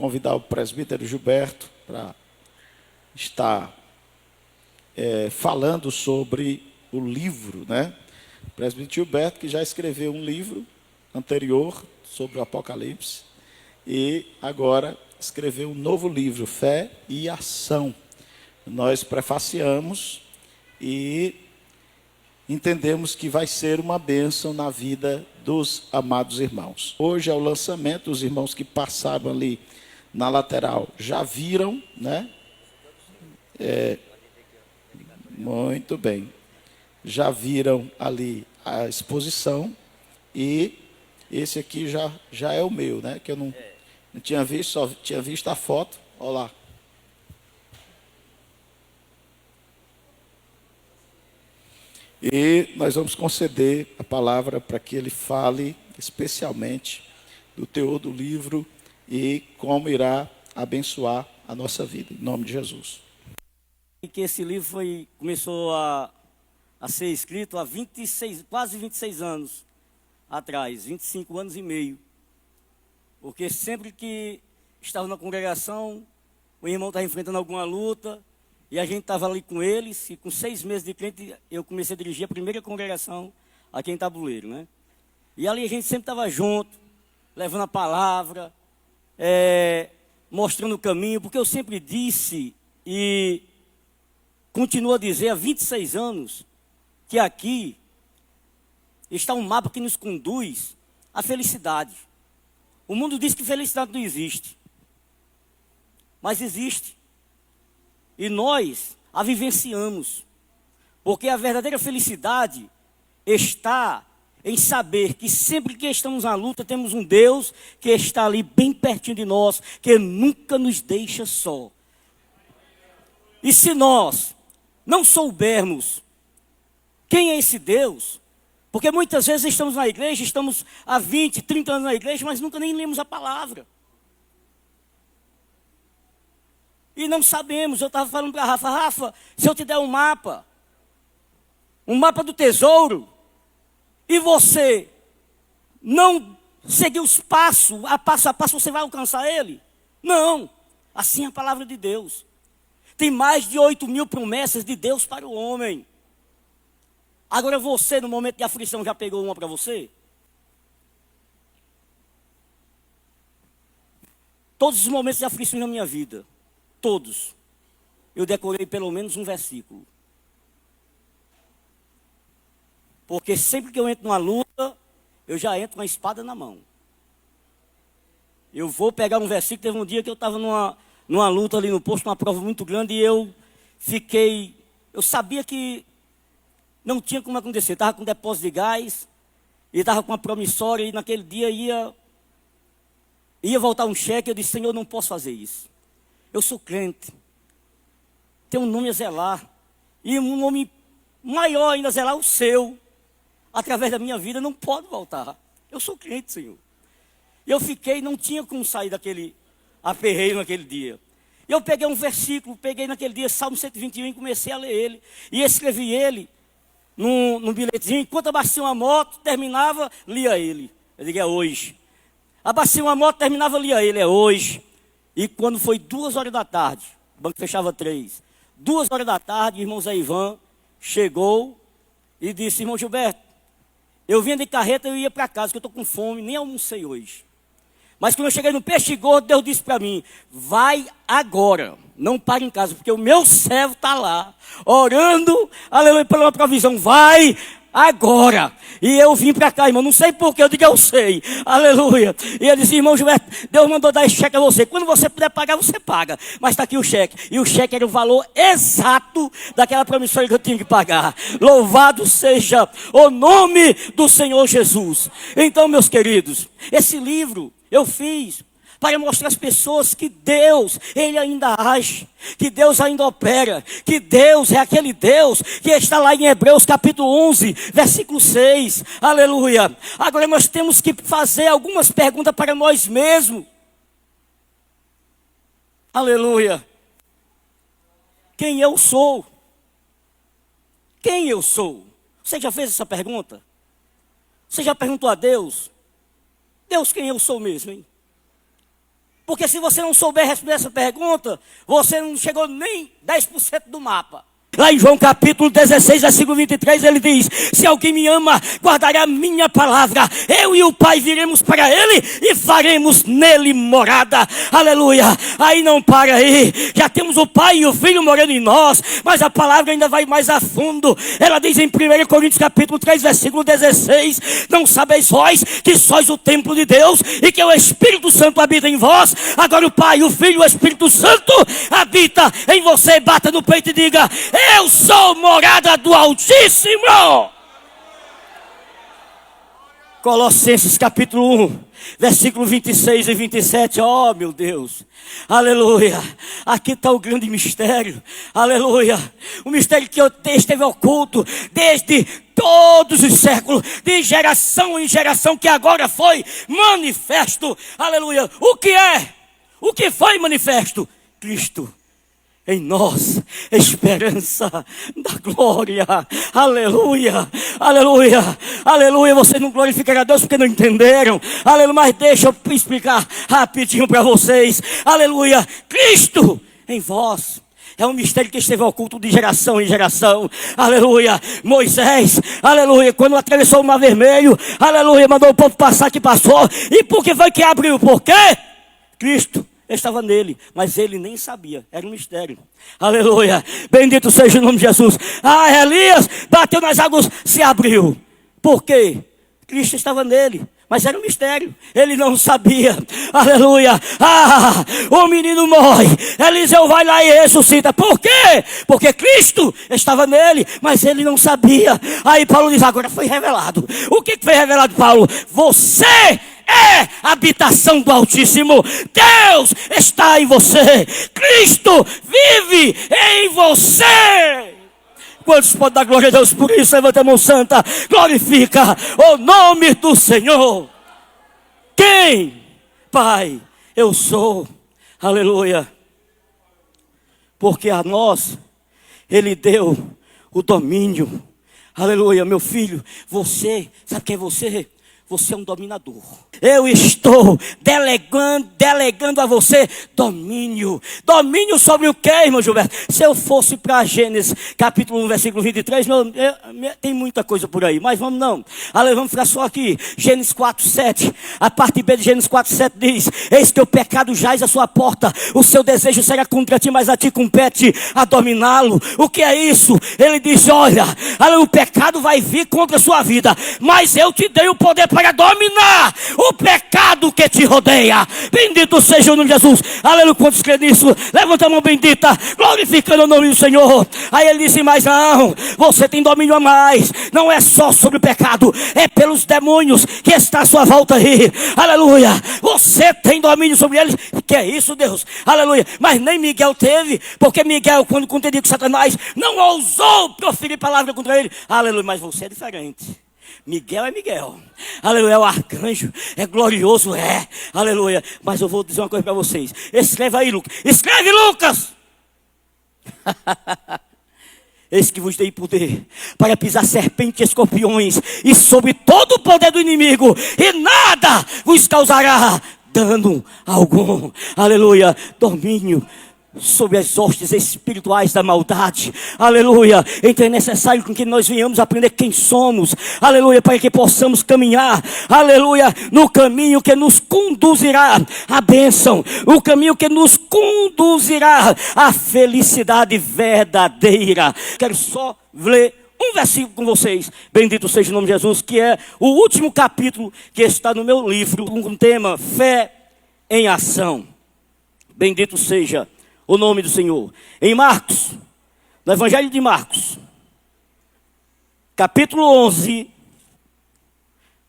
convidar o presbítero Gilberto para estar falando sobre o livro, né? O presbítero Gilberto, que já escreveu um livro anterior sobre o Apocalipse e agora escreveu um novo livro, Fé e Ação. Nós prefaciamos e entendemos que vai ser uma bênção na vida dos amados irmãos. Hoje é o lançamento, os irmãos que passaram ali na lateral já viram, né? Muito bem. Já viram ali a exposição e esse aqui já é o meu, né? Que eu não tinha visto, só tinha visto a foto. Olha lá. E nós vamos conceder a palavra para que ele fale especialmente do teor do livro e como irá abençoar a nossa vida, em nome de Jesus. E que esse livro começou a ser escrito há quase 26 anos atrás, 25 anos e meio. Porque sempre que estava na congregação, o irmão estava enfrentando alguma luta, e a gente estava ali com eles, e com 6 meses de crente, eu comecei a dirigir a primeira congregação aqui em Tabuleiro, né? E ali a gente sempre estava junto, levando a palavra, mostrando o caminho, porque eu sempre disse, e continuo a dizer há 26 anos, que aqui está um mapa que nos conduz à felicidade. O mundo diz que felicidade não existe, mas existe. E nós a vivenciamos, porque a verdadeira felicidade está em saber que sempre que estamos na luta, temos um Deus que está ali bem pertinho de nós, que nunca nos deixa só. E se nós não soubermos quem é esse Deus, porque muitas vezes estamos na igreja, estamos há 20, 30 anos na igreja, mas nunca nem lemos a palavra. E não sabemos. Eu estava falando para Rafa, se eu te der um mapa do tesouro, e você não seguir os passos, a passo, você vai alcançar ele? Não. Assim é a palavra de Deus. Tem mais de 8.000 promessas de Deus para o homem. Agora você, no momento de aflição, já pegou uma para você? Todos os momentos de aflição na minha vida, todos, eu decorei pelo menos um versículo. Porque sempre que eu entro numa luta, eu já entro com a espada na mão. Eu vou pegar um versículo. Teve um dia que eu estava numa luta ali no posto, uma prova muito grande, e eu sabia que não tinha como acontecer. Estava com depósito de gás, e estava com uma promissória, e naquele dia ia voltar um cheque. Eu disse: Senhor, eu não posso fazer isso. Eu sou crente, tenho um nome a zelar, e um nome maior ainda a zelar, o seu, através da minha vida, não pode voltar. Eu sou crente, Senhor. Eu não tinha como sair daquele aperreio naquele dia. Eu peguei um versículo, naquele dia, Salmo 121, e comecei a ler ele, e escrevi ele num bilhetezinho. Enquanto abastecia uma moto, terminava, lia ele. Eu digo: é hoje. Abastecia uma moto, terminava, lia ele, é hoje. E quando foi 2 horas da tarde, o banco fechava 3, 2 horas da tarde, o irmão Zé Ivan chegou e disse: irmão Gilberto, eu vinha de carreta e eu ia para casa, que eu estou com fome, nem almocei hoje. Mas quando eu cheguei no Peixe Gordo, Deus disse para mim: vai agora, não pare em casa, porque o meu servo está lá, orando, aleluia, pela uma provisão. Vai agora. E eu vim para cá, irmão, não sei porquê, eu digo: eu sei, aleluia. E ele disse: irmão Gilberto, Deus mandou dar esse cheque a você, quando você puder pagar, você paga, mas está aqui o cheque. E o cheque era o valor exato daquela promissória que eu tinha que pagar. Louvado seja o nome do Senhor Jesus. Então, meus queridos, esse livro eu fiz para mostrar às pessoas que Deus, Ele ainda age, que Deus ainda opera, que Deus é aquele Deus que está lá em Hebreus capítulo 11, versículo 6, aleluia. Agora nós temos que fazer algumas perguntas para nós mesmos, aleluia. Quem eu sou? Quem eu sou? Você já fez essa pergunta? Você já perguntou a Deus? Deus, quem eu sou mesmo, hein? Porque se você não souber responder essa pergunta, você não chegou nem 10% do mapa. Lá em João capítulo 16, versículo 23, ele diz: se alguém me ama, guardará a minha palavra. Eu e o Pai viremos para ele e faremos nele morada. Aleluia. Aí não para aí. Já temos o Pai e o Filho morando em nós. Mas a palavra ainda vai mais a fundo. Ela diz em 1 Coríntios capítulo 3, versículo 16: não sabeis vós que sois o templo de Deus e que o Espírito Santo habita em vós? Agora o Pai, o Filho e o Espírito Santo habita em você. Bata no peito e diga: eu sou morada do Altíssimo. Colossenses capítulo 1, versículo 26 e 27. Oh, meu Deus. Aleluia. Aqui está o grande mistério. Aleluia. O mistério que esteve oculto desde todos os séculos, de geração em geração, que agora foi manifesto. Aleluia. O que é? O que foi manifesto? Cristo em nós, esperança da glória. Aleluia, aleluia, aleluia. Vocês não glorificaram a Deus porque não entenderam. Aleluia, mas deixa eu explicar rapidinho para vocês. Aleluia, Cristo em vós. É um mistério que esteve oculto de geração em geração. Aleluia. Moisés, aleluia, quando atravessou o Mar Vermelho, aleluia, mandou o povo passar, que passou. E por que foi que abriu? Por quê? Cristo estava nele, mas ele nem sabia, era um mistério. Aleluia, bendito seja o nome de Jesus. Elias bateu nas águas, se abriu. Por quê? Cristo estava nele, mas era um mistério, ele não sabia. Aleluia. O menino morre, Eliseu vai lá e ressuscita. Por quê? Porque Cristo estava nele, mas ele não sabia. Aí Paulo diz: agora foi revelado. O que foi revelado, Paulo? Você é a habitação do Altíssimo. Deus está em você. Cristo vive em você. Quantos podem dar glória a Deus por isso? Levanta a mão santa, glorifica o nome do Senhor. Quem? Pai, eu sou. Aleluia. Porque a nós Ele deu o domínio. Aleluia, meu filho. Você, sabe quem é você? Você é um dominador. Eu estou delegando a você domínio. Domínio sobre o que, irmão Gilberto? Se eu fosse para Gênesis, capítulo 1, versículo 23, tem muita coisa por aí, mas vamos não. Vamos ficar só aqui. Gênesis 4, 7. A parte B de Gênesis 4, 7 diz: eis que o pecado jaz à sua porta. O seu desejo será contra ti, mas a ti compete a dominá-lo. O que é isso? Ele diz: olha, o pecado vai vir contra a sua vida, mas eu te dei o poder para dominar o pecado que te rodeia. Bendito seja o nome de Jesus. Aleluia. Quantos creem nisso? Levanta a mão bendita, glorificando o nome do Senhor. Aí ele disse: mas não, você tem domínio a mais. Não é só sobre o pecado, é pelos demônios que está à sua volta aí. Aleluia. Você tem domínio sobre eles. Que é isso, Deus? Aleluia. Mas nem Miguel teve, porque Miguel, quando contendia com Satanás, não ousou proferir palavra contra ele. Aleluia. Mas você é diferente. Miguel é Miguel. Aleluia. É o arcanjo. É glorioso. É. Aleluia. Mas eu vou dizer uma coisa para vocês. Escreve aí, Lucas. Escreve, Lucas. Eis que vos dei poder para pisar serpentes e escorpiões e sobre todo o poder do inimigo, e nada vos causará dano algum. Aleluia. Domínio sobre as hostes espirituais da maldade. Aleluia. Então é necessário que nós venhamos aprender quem somos. Aleluia. Para que possamos caminhar, aleluia, no caminho que nos conduzirá à bênção, o caminho que nos conduzirá à felicidade verdadeira. Quero só ler um versículo com vocês. Bendito seja o nome de Jesus, que é o último capítulo que está no meu livro, com o tema Fé em Ação. Bendito seja o nome do Senhor. Em Marcos, no Evangelho de Marcos, capítulo 11,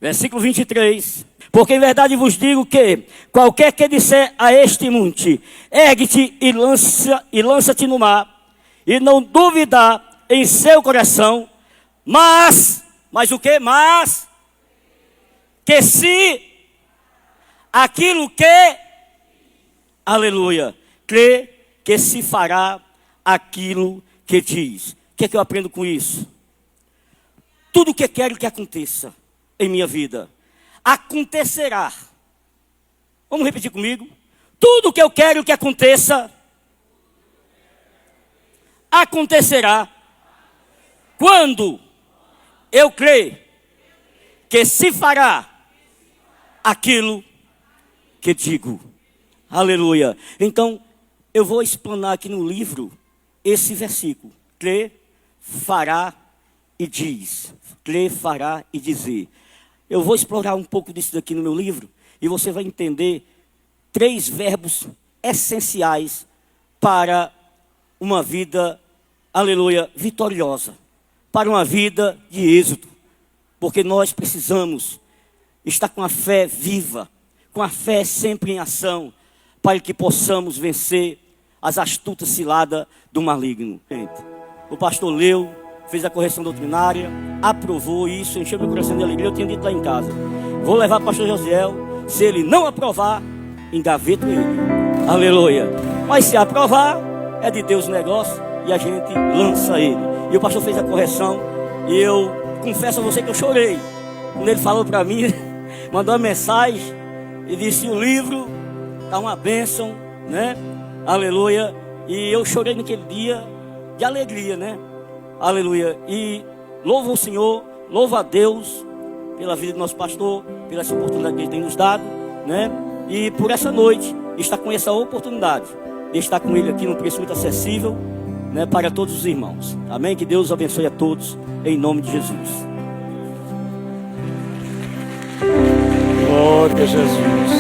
versículo 23. Porque em verdade vos digo que qualquer que disser a este monte: ergue-te e lança-te no mar, e não duvidar em seu coração, mas o que? Mas que se aquilo que, aleluia, crê, que se fará aquilo que diz. O que é que eu aprendo com isso? Tudo o que quero que aconteça em minha vida, acontecerá. Vamos repetir comigo? tudo que eu quero que aconteça, acontecerá quando eu crer que se fará aquilo que digo. Aleluia. Então, eu vou explanar aqui no livro esse versículo. Crer, fará e diz. Crer, fará e dizer. Eu vou explorar um pouco disso daqui no meu livro e você vai entender 3 verbos essenciais para uma vida, aleluia, vitoriosa. Para uma vida de êxito. Porque nós precisamos estar com a fé viva, com a fé sempre em ação, para que possamos vencer as astutas ciladas do maligno. O pastor leu, fez a correção doutrinária, aprovou isso, encheu meu coração de alegria. Eu tinha dito lá em casa: vou levar para o pastor Josiel, se ele não aprovar, engaveto ele. Aleluia. Mas se aprovar, é de Deus o negócio e a gente lança ele. E o pastor fez a correção e eu confesso a você que eu chorei quando ele falou para mim, mandou uma mensagem e disse: o livro está uma bênção, né? Aleluia. E eu chorei naquele dia de alegria, né? Aleluia. E louvo o Senhor, louvo a Deus pela vida do nosso pastor, pela essa oportunidade que ele tem nos dado, né? E por essa noite, estar com essa oportunidade de estar com ele aqui num preço muito acessível, né, para todos os irmãos. Amém? Que Deus abençoe a todos, em nome de Jesus. Glória a Jesus.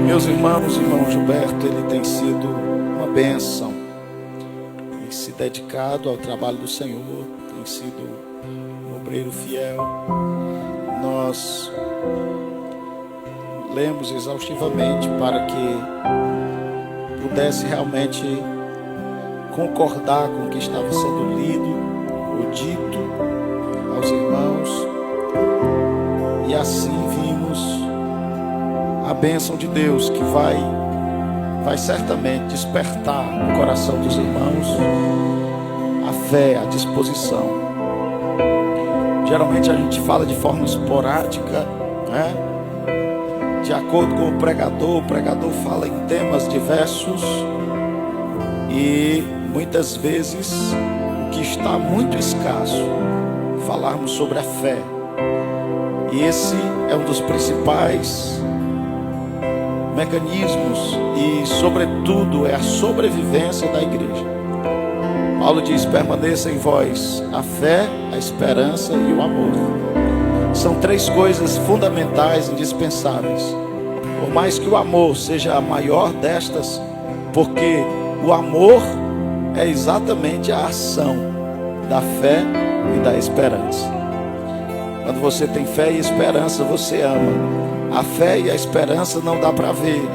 Meus irmãos, irmão Gilberto, ele tem sido uma bênção. Tem se dedicado ao trabalho do Senhor, tem sido um obreiro fiel. Nós lemos exaustivamente para que pudesse realmente concordar com o que estava sendo lido ou dito aos irmãos, e assim vimos a bênção de Deus que vai certamente despertar no coração dos irmãos a fé, a disposição. Geralmente a gente fala de forma esporádica, né? De acordo com o pregador fala em temas diversos e muitas vezes o que está muito escasso, falarmos sobre a fé. E esse é um dos principais mecanismos e, sobretudo, é a sobrevivência da igreja. Paulo diz: permaneça em vós a fé, a esperança e o amor. São 3 coisas fundamentais, indispensáveis. Por mais que o amor seja a maior destas, porque o amor é exatamente a ação da fé e da esperança. Quando você tem fé e esperança, você ama. A fé e a esperança não dá para ver.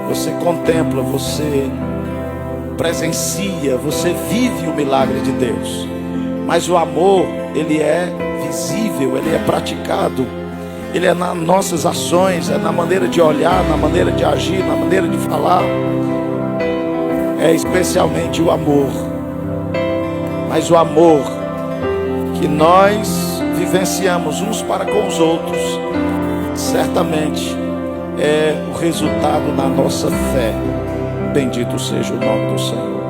Você contempla, você presencia, você vive o milagre de Deus. Mas o amor, ele é visível, ele é praticado, ele é nas nossas ações, é na maneira de olhar, na maneira de agir, na maneira de falar. É especialmente o amor. Mas o amor que nós vivenciamos uns para com os outros, certamente é o resultado da nossa fé. Bendito seja o nome do Senhor.